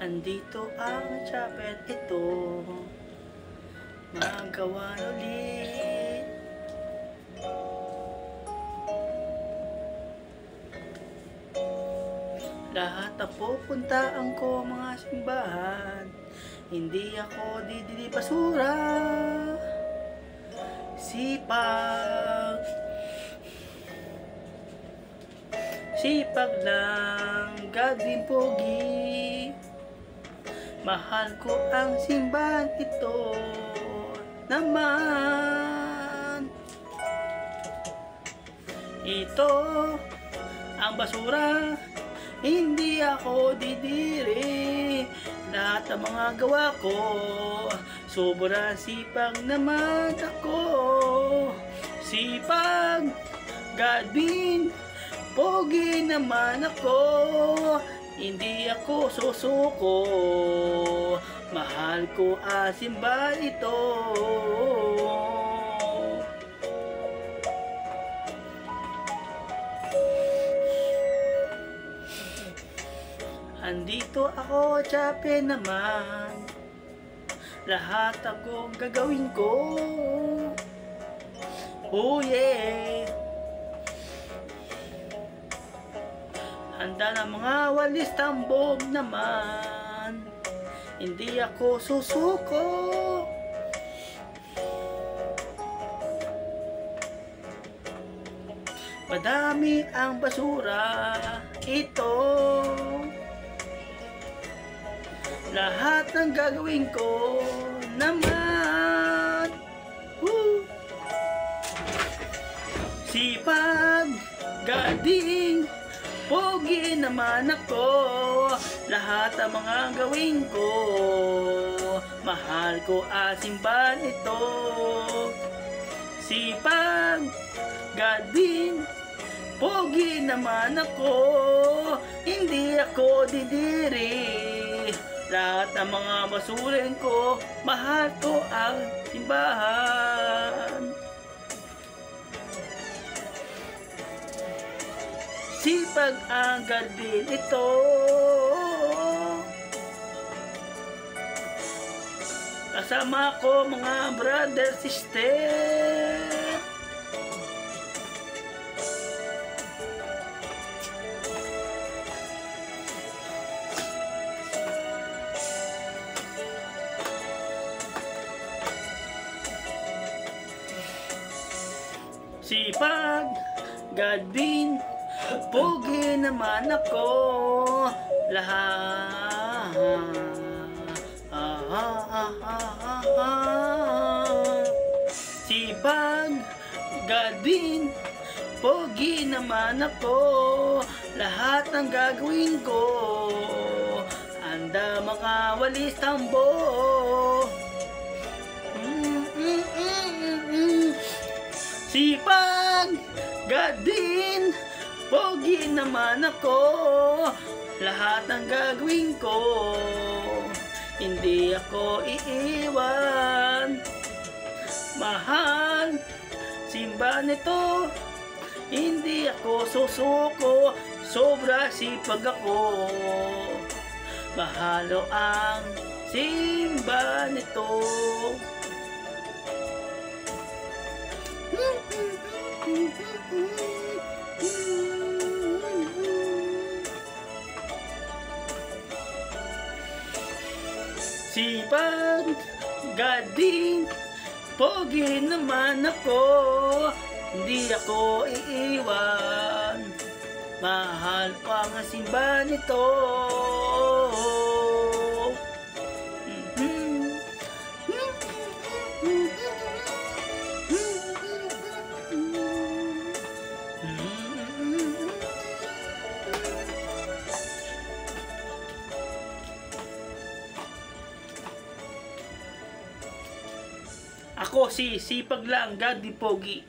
Andito ang chapel ito, magawa ulit. Lahat na pupuntaan ko mga simbahan, hindi ako didili basura. Sipag lang, gagawin pogi. Mahal ko ang simbahan ito naman. Ito ang basura, hindi ako didiri. Lahat ng mga gawa ko, sobrang sipag naman ako. Sipag, gagawin pogi naman ako. Hindi ako susuko, mahal ko ang simbahan ito. Andito ako, chapel naman, lahat akong gagawin ko. Oh yeah! Handa na mga walis tambog naman, hindi ako susuko. Madami ang basura ito, lahat ng gagawin ko naman. Sipag, gading, pogi naman ako. Lahat ng mga gawin ko, mahal ko ang simbahan ito. Sipag, gading, pogi naman ako. Hindi ako didiri. Lahat ng mga basurin ko, mahal ko ang simbahan. Sipag ang gardin ito, kasama ko mga brother, sister. Sipag, gardin, pogi naman ako. Lahat sipag, gadin, pogi naman ako. Lahat ng gagawin ko, handa mga walis tambo. Sipag, gadin, pogi naman ako. Lahat ng gagawin ko, hindi ako iiwan. Mahal, simbahan ito, hindi ako susuko. Sobra sipag ako, mahalo ang simbahan ito. Sipag, gading, pogi naman ako. Hindi ako iiwan, mahal ko ang simbahan ito. Ako si Sipag lang, Gadi Pogi.